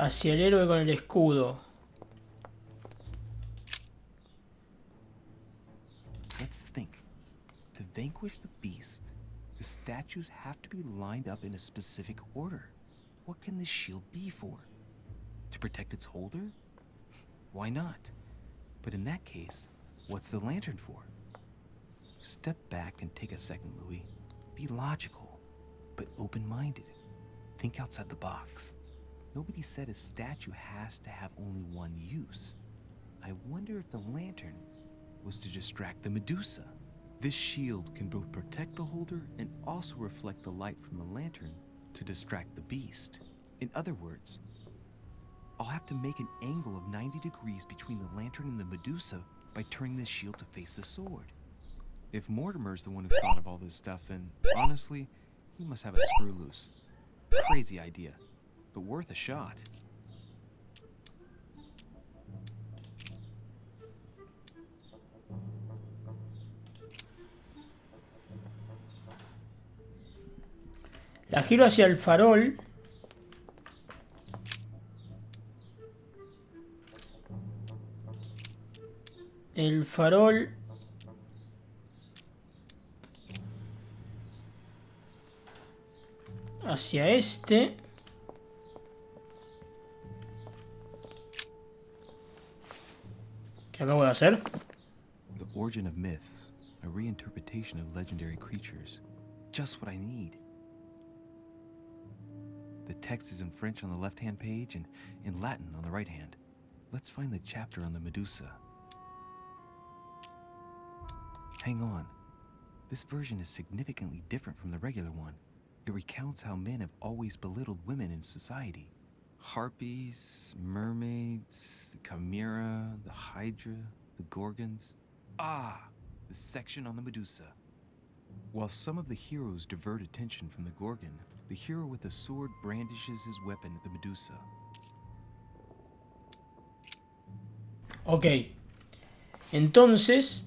Hacia el héroe con el escudo. Let's think. To vanquish the beast, the statues have to be lined up in a specific order. What can this shield be for? To protect its holder? Why not? But in that case, what's the lantern for? Step back and take a second, Louis. Be logical, but open-minded. Think outside the box. Nobody said a statue has to have only one use. I wonder if the lantern was to distract the Medusa. This shield can both protect the holder and also reflect the light from the lantern to distract the beast. In other words, I'll have to make an angle of 90 degrees between the lantern and the Medusa by turning the shield to face the sword. If Mortimer's the one who thought of all this stuff, then honestly, he must have a screw loose. Crazy idea, but worth a shot. La giro hacia el farol. El farol hacia este. ¿Qué acabo de hacer? The origin of myths, a reinterpretation of legendary creatures. Just what I need. The text is in French on the left-hand page and in Latin on the right hand. Let's find the chapter on the Medusa. Hang on. This version is significantly different from the regular one. It recounts how men have always belittled women in society. Harpies, mermaids, the chimera, the hydra, the gorgons. Ah, the section on the Medusa. While some of the heroes divert attention from the gorgon, the hero with the sword brandishes his weapon at the Medusa. Ok. Entonces,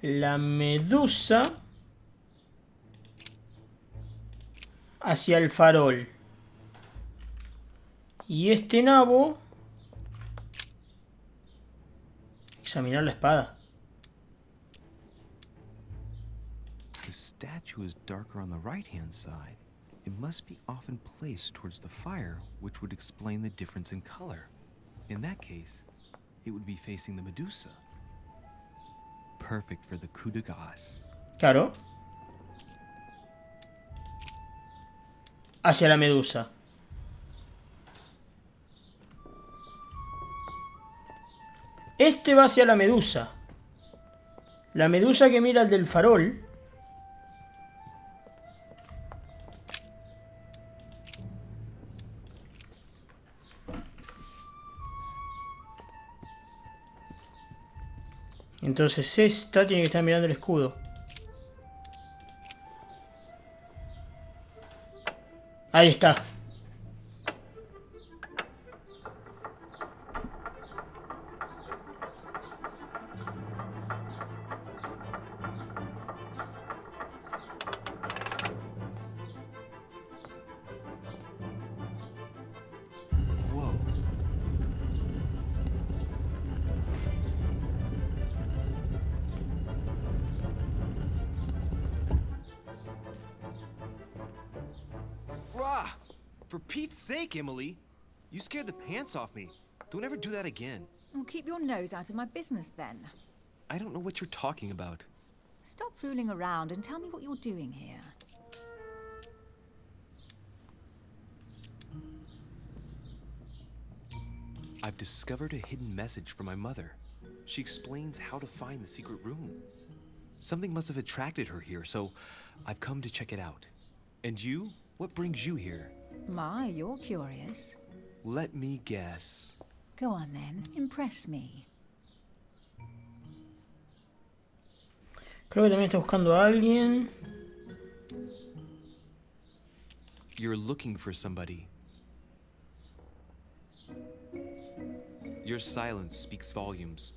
la Medusa hacia el farol. Y este nabo... Examinar la espada. The statue is darker on the right-hand side. It must be often placed towards the fire, which would explain the difference in color. In that case, it would be facing the Medusa. Perfect for the coup de grace. Claro. Hacia la Medusa. Este va hacia la Medusa. La Medusa que mira al del farol. Entonces esta tiene que estar mirando el escudo. Ahí está. Whoa. Rah! For Pete's sake, Emily! You scared the pants off me. Don't ever do that again. Well, keep your nose out of my business then. I don't know what you're talking about. Stop fooling around and tell me what you're doing here. I've discovered a hidden message from my mother. She explains how to find the secret room. Something must have attracted her here, so I've come to check it out. And you? What brings you here? My, you're curious. Let me guess. Go on then, impress me. Creo que también está buscando a alguien. You're looking for somebody. Your silence speaks volumes.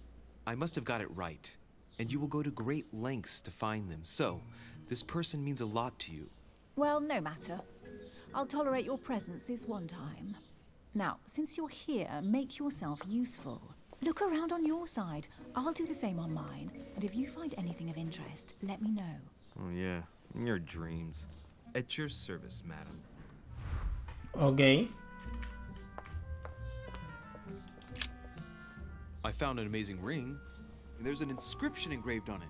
I must have got it right. And you will go to great lengths to find them. So, this person means a lot to you. Well, no matter. I'll tolerate your presence this one time. Now, since you're here, make yourself useful. Look around on your side. I'll do the same on mine. And if you find anything of interest, let me know. Oh yeah, in your dreams. At your service, madam. Ok. I found an amazing ring. And there's an inscription engraved on it.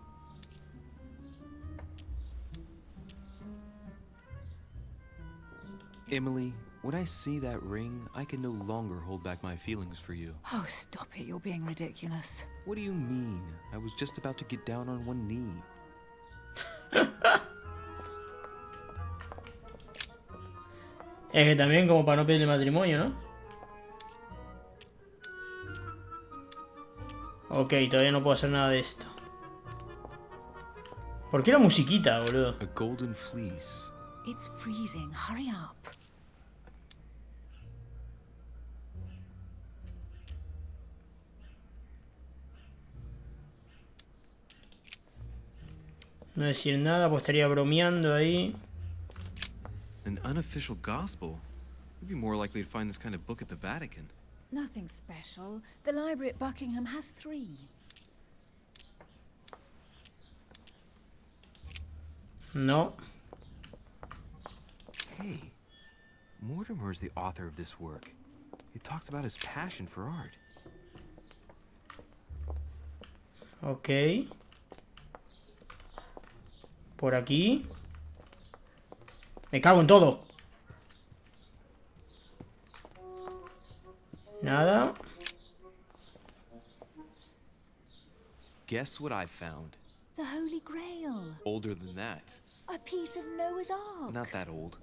Emily, when I see that ring, I can no longer hold back my feelings for you. Oh, stop it. You're being ridiculous. What do you mean? I was just about to get down on one knee. Es que también como para no pedirle matrimonio, ¿no? Ok, todavía no puedo hacer nada de esto. ¿Por qué la musiquita, boludo? A golden fleece. It's freezing. Hurry up. No decir nada, pues estaría bromeando ahí. An unofficial gospel? You'd be more likely to find this kind of book at the Vatican. Nothing special. The library at Buckingham has 3. No. Hey, Mortimer's the author of this work. He talks about his passion for art. Ok. Por aquí. Me cago en todo. Nada. Guess what I found? The Holy Grail. Older than that. A piece of Noah's Ark. Not that old.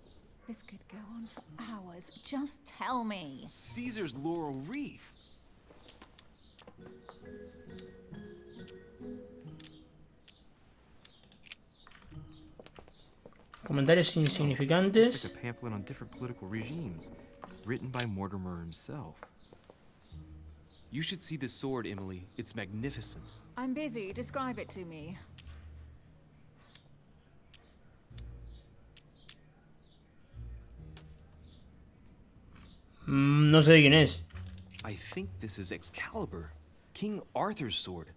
This could go on for hours. Just tell me. Caesar's laurel wreath. Comentarios It's insignificantes. like a pamphlet on different political regimes, written by Mortimer himself. You should see this sword, Emily. It's magnificent. I'm busy. Describe it to me. No sé de quién es. I think this is Excalibur, King Arthur's sword.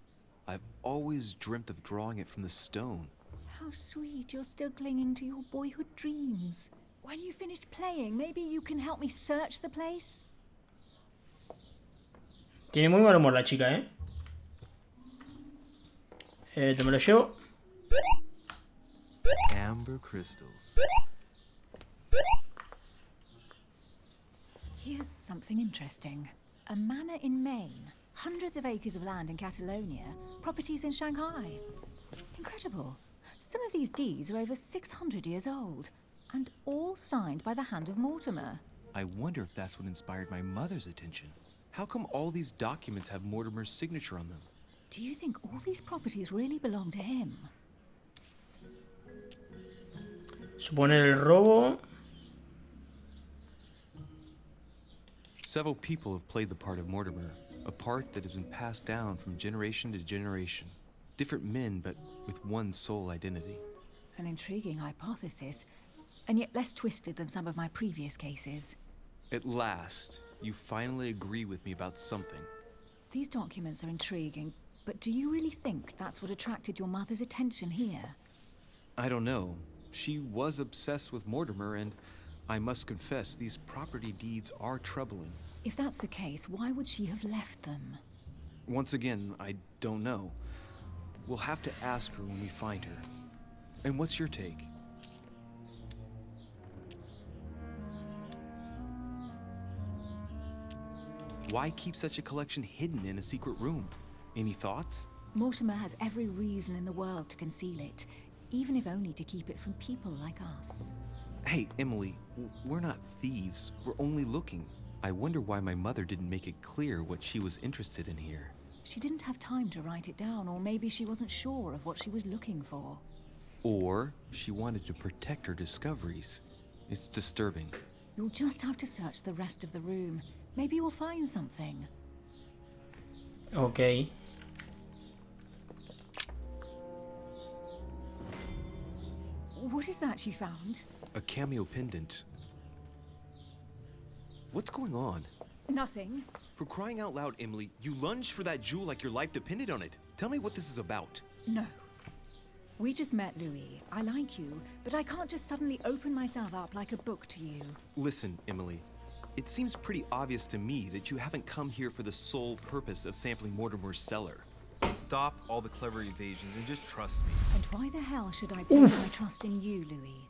I've always dreamt of drawing it from the stone. How sweet. You're still clinging to your boyhood dreams. When you finished playing, maybe you can help me search the place? Tiene muy mal humor la chica, ¿eh? Te me lo llevo. Amber crystals. Here's something interesting. A manor in Maine, hundreds of acres of land in Catalonia, properties in Shanghai. Incredible. Some of these deeds are over 600 years old, and all signed by the hand of Mortimer. I wonder if that's what inspired my mother's attention. How come all these documents have Mortimer's signature on them? Do you think all these properties really belong to him? Suponer el robo. Several people have played the part of Mortimer, a part that has been passed down from generation to generation. Different men, but with one sole identity. An intriguing hypothesis, and yet less twisted than some of my previous cases. At last, you finally agree with me about something. These documents are intriguing, but do you really think that's what attracted your mother's attention here? I don't know. She was obsessed with Mortimer, and I must confess, these property deeds are troubling. If that's the case, why would she have left them? Once again, I don't know. We'll have to ask her when we find her. And what's your take? Why keep such a collection hidden in a secret room? Any thoughts? Mortimer has every reason in the world to conceal it, even if only to keep it from people like us. Hey, Emily, we're not thieves. We're only looking. I wonder why my mother didn't make it clear what she was interested in here. She didn't have time to write it down, or maybe she wasn't sure of what she was looking for. Or she wanted to protect her discoveries. It's disturbing. You'll just have to search the rest of the room. Maybe you'll find something. Ok. What is that you found? A cameo pendant. What's going on? Nothing. For crying out loud, Emily, you lunged for that jewel like your life depended on it. Tell me what this is about. No. We just met, Louis. I like you, but I can't just suddenly open myself up like a book to you. Listen, Emily. It seems pretty obvious to me that you haven't come here for the sole purpose of sampling Mortimer's cellar. Stop all the clever evasions and just trust me. And why the hell should I place my trust in you, Louis?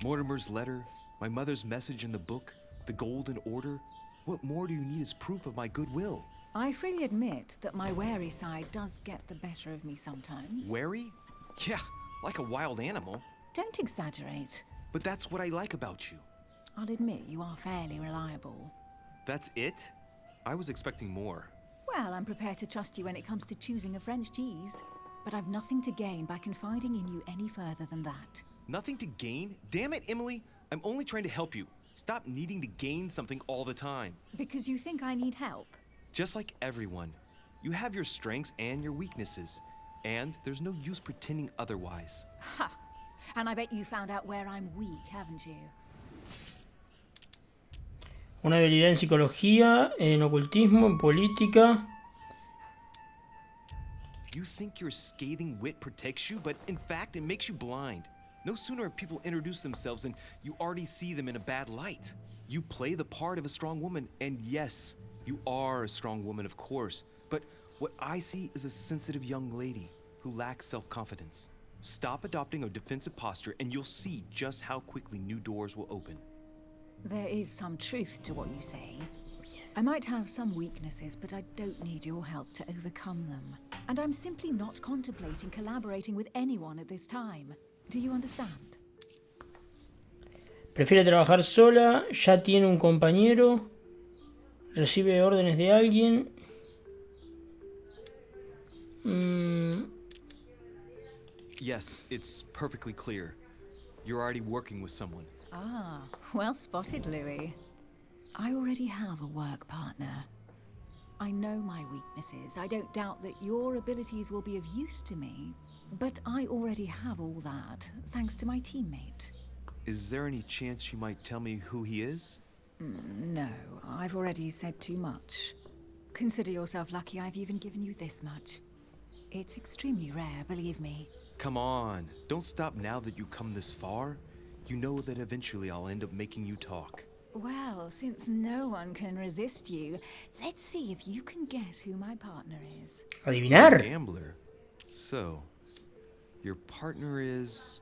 Mortimer's letter, my mother's message in the book, the golden order. What more do you need as proof of my goodwill? I freely admit that my wary side does get the better of me sometimes. Wary? Yeah, like a wild animal. Don't exaggerate. But that's what I like about you. I'll admit you are fairly reliable. That's it? I was expecting more. Well, I'm prepared to trust you when it comes to choosing a French cheese. But I've nothing to gain by confiding in you any further than that. Nothing to gain? Damn it, Emily. I'm only trying to help you. Stop needing to gain something all the time. Because you think I need help? Just like everyone. You have your strengths and your weaknesses. And there's no use pretending otherwise. Ha! And I bet you found out where I'm weak, haven't you? Una habilidad en psicología, en ocultismo, en política. You think your scathing wit protects you, but in fact it makes you blind. No sooner have people introduced themselves than you already see them in a bad light. You play the part of a strong woman, and yes, you are a strong woman, of course. But what I see is a sensitive young lady who lacks self-confidence. Stop adopting a defensive posture, and you'll see just how quickly new doors will open. There is some truth to what you say. I might have some weaknesses, but I don't need your help to overcome them. And I'm simply not contemplating collaborating with anyone at this time. Do you understand? Prefiere trabajar sola, ya tiene un compañero, recibe órdenes de alguien. Yes, it's perfectly clear. You're already working with someone. Ah, well spotted, Louis. I already have a work partner. I know my weaknesses. I don't doubt that your abilities will be of use to me. But I already have all that, thanks to my teammate. Is there any chance you might tell me who he is? No, I've already said too much. Consider yourself lucky I've even given you this much. It's extremely rare, believe me. Come on, don't stop now that you've come this far. You know that eventually I'll end up making you talk. Well, since no one can resist you, let's see if you can guess who my partner is. Adivinar. Gambler. So, your partner is...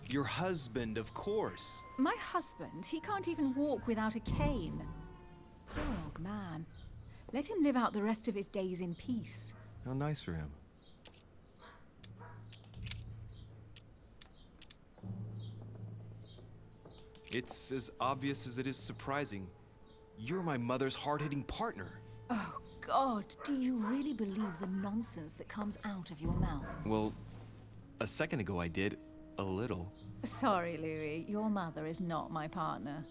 Your husband, of course. My husband, he can't even walk without a cane. Poor old man. Let him live out the rest of his days in peace. How nice for him. It's as obvious as it is surprising. You're my mother's hard-hitting partner. Oh, God, do you really believe the nonsense that comes out of your mouth? Well, a second ago I did. A little. Sorry, Louis, your mother is not my partner.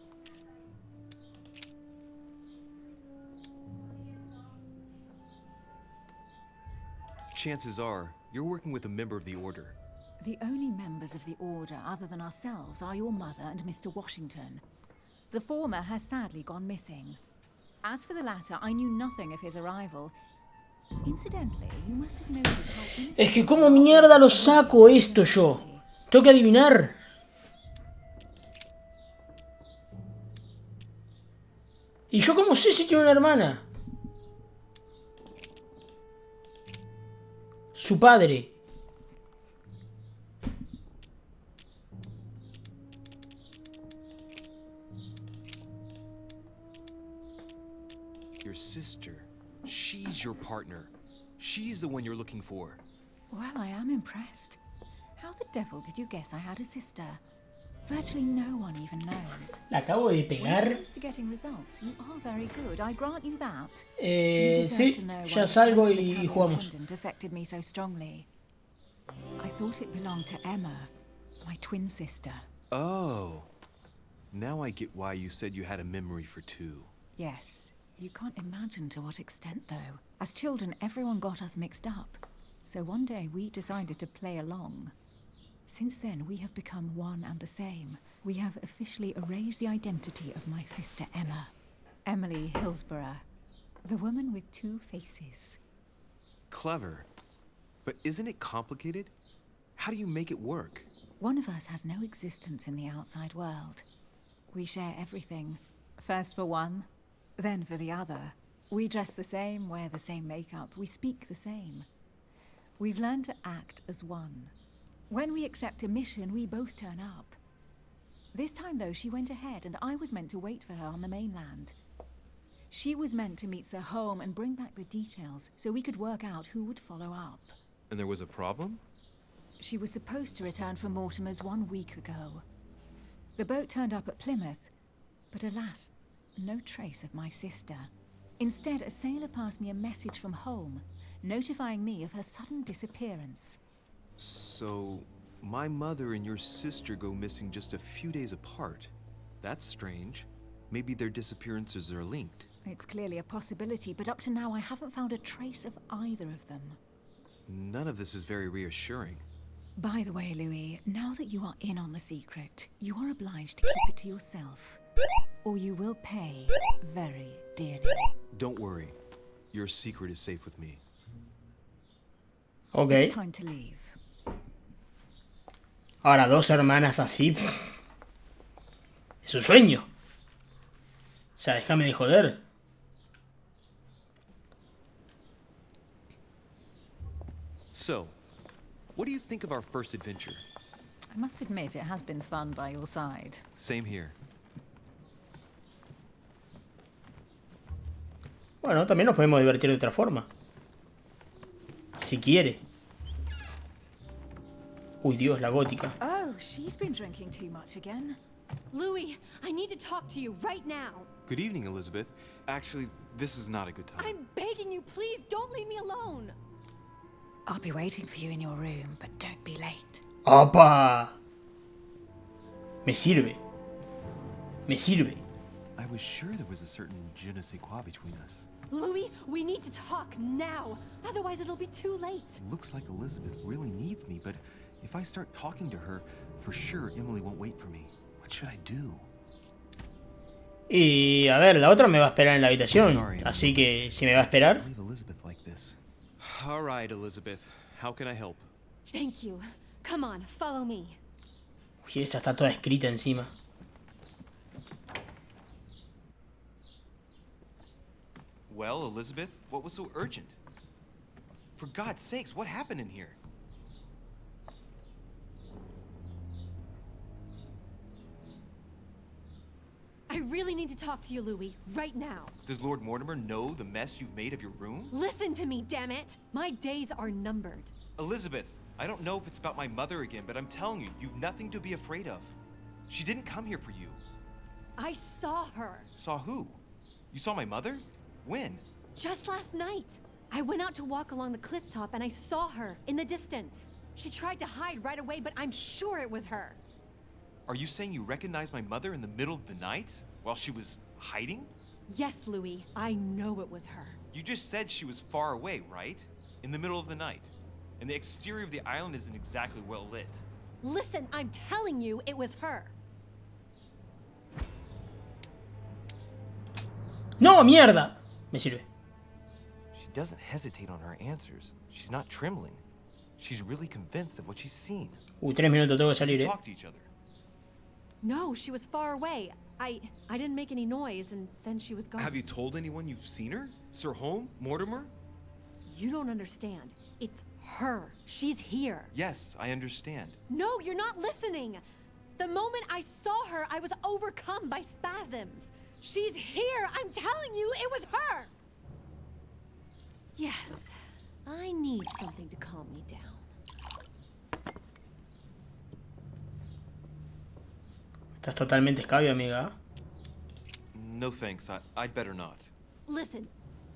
Chances are, you're working with a member of the Order. The only members of the Order other than ourselves are your mother and Mr. Washington. The former has sadly gone missing. As for the latter, I knew nothing of his arrival. Incidentally, you must have noticed how... Es que como mierda lo saco esto yo. Tengo que adivinar. ¿Y yo cómo sé si tiene una hermana? Su padre. Your sister. She's your partner. She's the one you're looking for. Well, I am impressed. How the devil did you guess I had a sister? Virtually no one even knows. La acabo de When pegar. it comes to getting results, you are very good. I grant you that. Sí, ya salgo y jugamos. Affected me so strongly. I thought it belonged to Emma, my twin sister. Oh. Now I get why you said you had a memory for two. Yes, You can't imagine to what extent, though. As children, everyone got us mixed up. So one day we decided to play along. Since then, we have become one and the same. We have officially erased the identity of my sister Emma. Emily Hillsborough. The woman with two faces. Clever. But isn't it complicated? How do you make it work? One of us has no existence in the outside world. We share everything. First for one, then for the other. We dress the same, wear the same makeup, we speak the same. We've learned to act as one. When we accept a mission, we both turn up. This time, though, she went ahead, and I was meant to wait for her on the mainland. She was meant to meet Sir Home and bring back the details, so we could work out who would follow up. And there was a problem? She was supposed to return from Mortimer's 1 week ago. The boat turned up at Plymouth, but alas, no trace of my sister. Instead, a sailor passed me a message from home, notifying me of her sudden disappearance. So, my mother and your sister go missing just a few days apart. That's strange. Maybe their disappearances are linked. It's clearly a possibility, but up to now I haven't found a trace of either of them. None of this is very reassuring. By the way, Louis, now that you are in on the secret, you are obliged to keep it to yourself. Or you will pay very dearly. Don't worry. Your secret is safe with me. Ok. It's time to leave. Ahora, dos hermanas así. Es un sueño. O sea, déjame de joder. So, what do you think of our first adventure? I must admit, it has been fun by your side. Same here. Bueno, también nos podemos divertir de otra forma. Si quiere. Uy, Dios, la gótica. Oh, she's been drinking too much again. Louis, I need to talk to you right now. Good evening, Elizabeth. Actually, this is not a good time. I'm begging you, please don't leave me alone. I'll be waiting for you in your room, but don't be late. ¡Opa! Me sirve. Me sirve. I was sure there was a certain je ne sais quoi between us. Louis, we need to talk now. Otherwise it'll be too late. Looks like Elizabeth really needs me, but if I start talking to her, for sure Emily won't wait for me. What should I do? Y a ver, la otra me va a esperar en la habitación. Así que si me va a esperar. Leave Elizabeth like this. All right, Elizabeth. How can I help? Thank you. Come on, follow me. Uy, esta está toda escrita encima. Well, Elizabeth, what was so urgent? For God's sakes, what happened in here? I really need to talk to you, Louis, right now. Does Lord Mortimer know the mess you've made of your room? Listen to me, damn it. My days are numbered. Elizabeth, I don't know if it's about my mother again, but I'm telling you, you've nothing to be afraid of. She didn't come here for you. I saw her. Saw who? You saw my mother? When? Just last night. I went out to walk along the cliff top and I saw her in the distance. She tried to hide right away, but I'm sure it was her. Are you saying you recognized my mother in the middle of the night while she was hiding? Yes, Louis, I know it was her. You just said she was far away, right? In the middle of the night. And the exterior of the island isn't exactly well lit. Listen, I'm telling you, it was her. ¡No, mierda! Me sirve. She doesn't hesitate on her answers. She's not trembling. She's really convinced of what she's seen. 3 minutos, tengo que salir, You eh. talk to each other. No, she was far away. I didn't make any noise, and then she was gone. Have you told anyone you've seen her? Sir Home? Mortimer? You don't understand. It's her. She's here. Yes, I understand. No, you're not listening. The moment I saw her, I was overcome by spasms. She's here. I'm telling you, it was her. Yes, I need something to calm me down. Estás totalmente escabio, amiga. No thanks, I'd better not. Listen,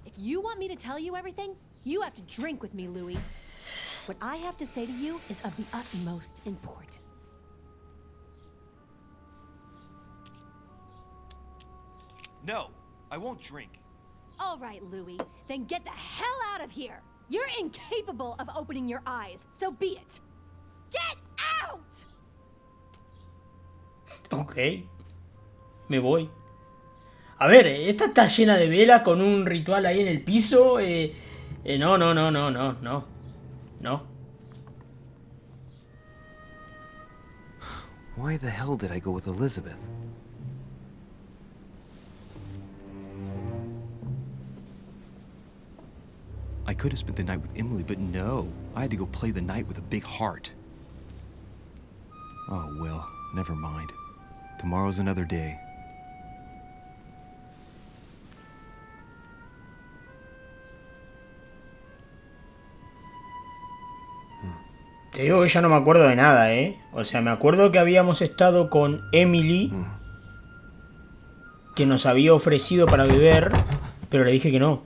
if you want me to tell you everything, you have to drink with me, Louis. What I have to say to you is of the utmost importance. No, I won't drink. All right, Louis. Then get the hell out of here. You're incapable of opening your eyes, so be it. Get out! Ok. Me voy. A ver, esta está llena de vela con un ritual ahí en el piso. No. No. Why the hell did I go with Elizabeth? I could have spent the night with Emily, but no. I had to go play the night with a big heart. Oh, well, never mind. Tomorrow's another day. Te digo que ya no me acuerdo de nada, ¿eh? O sea, me acuerdo que habíamos estado con Emily, que nos había ofrecido para beber, pero le dije que no.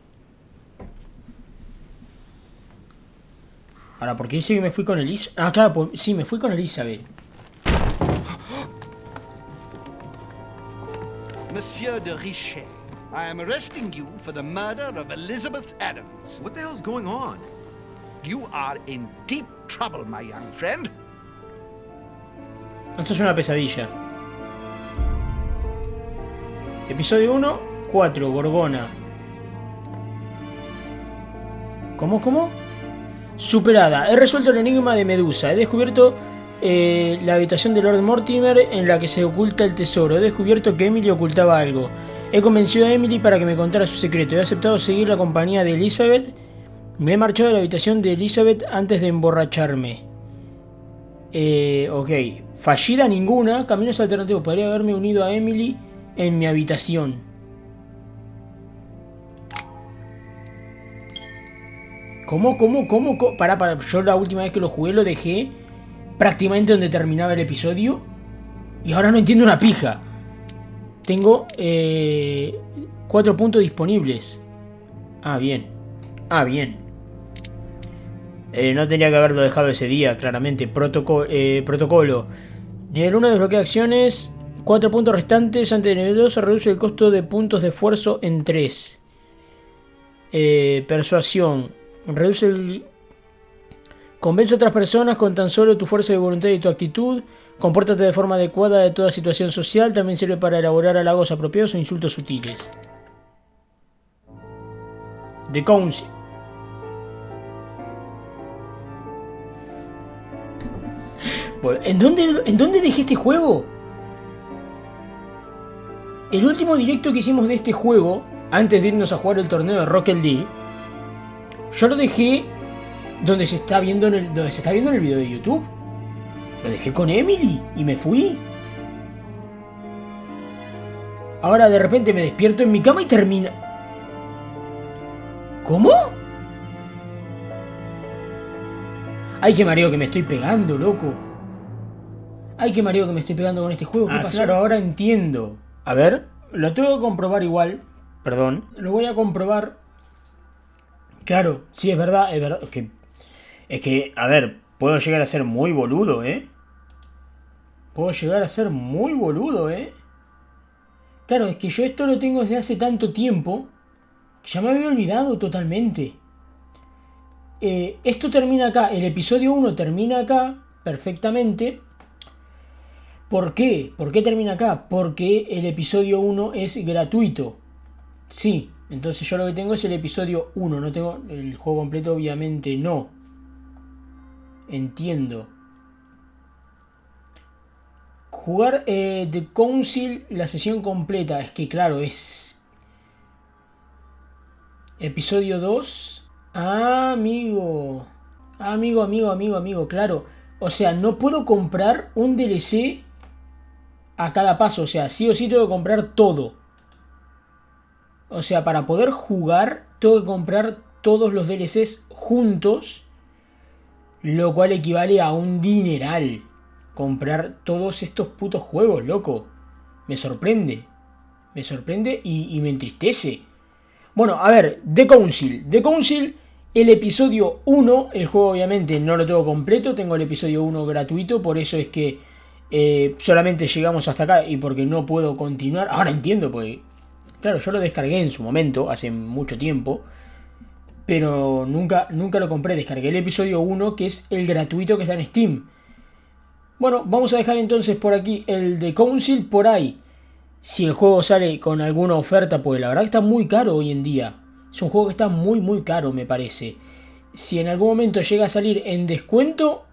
Ahora, ¿por qué dice que me fui con Elizabeth? Ah, claro, pues, sí, me fui con Elizabeth. Monsieur de Richet, I am arresting you for the murder of Elizabeth Adams. What the hell's going on? You are in deep trouble, my young friend. Esto es una pesadilla. Episodio 1, 4, Gorgona. ¿Cómo? Superada. He resuelto el enigma de Medusa. He descubierto la habitación de Lord Mortimer en la que se oculta el tesoro. He descubierto que Emily ocultaba algo. He convencido a Emily para que me contara su secreto. He aceptado seguir la compañía de Elizabeth. Me he marchado de la habitación de Elizabeth antes de emborracharme. Ok. Fallida ninguna. Caminos alternativos. Podría haberme unido a Emily en mi habitación. ¿Cómo? Para. Yo la última vez que lo jugué lo dejé prácticamente donde terminaba el episodio. Y ahora no entiendo una pija. Tengo 4 puntos disponibles. Ah, bien. No tenía que haberlo dejado ese día, claramente. Protocolo. Nivel 1 desbloquea acciones. 4 puntos restantes. Antes de nivel 2 se reduce el costo de puntos de esfuerzo en 3. Persuasión. Reduce el... Convence a otras personas con tan solo tu fuerza de voluntad y tu actitud. Compórtate de forma adecuada de toda situación social. También sirve para elaborar halagos apropiados o insultos sutiles. The Council. ¿En dónde dejé este juego? El último directo que hicimos de este juego, antes de irnos a jugar el torneo de Rocket League, yo lo dejé donde se está viendo en el video de YouTube. Lo dejé con Emily y me fui. Ahora de repente me despierto en mi cama y termina. ¿Cómo? Ay, qué mareo que me estoy pegando, loco. Ay, qué mareo que me estoy pegando con este juego. ¿Qué pasó? Claro, ahora entiendo. A ver, lo tengo que comprobar igual. Perdón. Lo voy a comprobar. Claro, sí, es verdad. Es que, a ver, puedo llegar a ser muy boludo, ¿eh? Claro, es que yo esto lo tengo desde hace tanto tiempo que ya me había olvidado totalmente. Esto termina acá. El episodio 1 termina acá perfectamente. ¿Por qué? ¿Por qué termina acá? Porque el episodio 1 es gratuito. Sí, entonces yo lo que tengo es el episodio 1. No tengo el juego completo, obviamente no. Entiendo. Jugar The Council, la sesión completa. Es que claro, es... Episodio 2. Amigo, claro. O sea, no puedo comprar un DLC a cada paso. O sea, sí o sí tengo que comprar todo. O sea, para poder jugar tengo que comprar todos los DLCs juntos. Lo cual equivale a un dineral. Comprar todos estos putos juegos, loco. Me sorprende. Y me entristece. Bueno, a ver, The Council, el episodio 1, el juego obviamente no lo tengo completo, tengo el episodio 1 gratuito, por eso es que solamente llegamos hasta acá y porque no puedo continuar. Ahora entiendo, pues Claro, yo lo descargué en su momento, hace mucho tiempo, pero nunca lo compré. Descargué el episodio 1, que es el gratuito que está en Steam. Bueno, vamos a dejar entonces por aquí el de Council por ahí. Si el juego sale con alguna oferta, pues la verdad que está muy caro hoy en día. Es un juego que está muy caro, me parece. Si en algún momento llega a salir en descuento,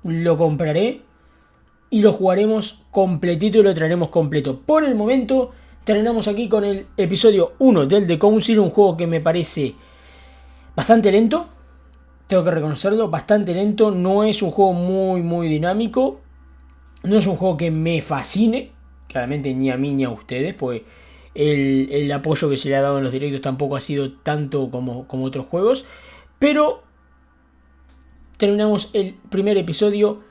lo compraré y lo jugaremos completito y lo traeremos completo. Por el momento, terminamos aquí con el episodio 1 del The Council, un juego que me parece bastante lento. Tengo que reconocerlo, bastante lento. No es un juego muy dinámico. No es un juego que me fascine. Claramente ni a mí ni a ustedes, pues el apoyo que se le ha dado en los directos tampoco ha sido tanto como otros juegos. Pero terminamos el primer episodio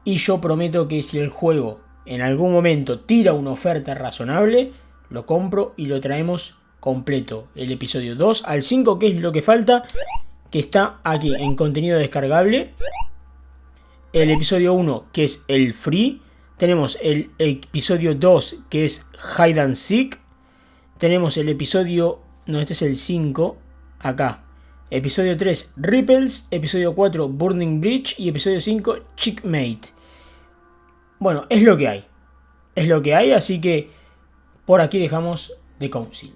y yo prometo que si el juego en algún momento tira una oferta razonable, lo compro y lo traemos completo. El episodio 2 al 5, que es lo que falta, que está aquí en contenido descargable. El episodio 1, que es el free. Tenemos el episodio 2, que es Hide and Seek. Tenemos el episodio... No, este es el 5. Acá. Episodio 3, Ripples. Episodio 4, Burning Bridge. Y episodio 5, Checkmate. Bueno, es lo que hay. Es lo que hay, así que por aquí dejamos The Council.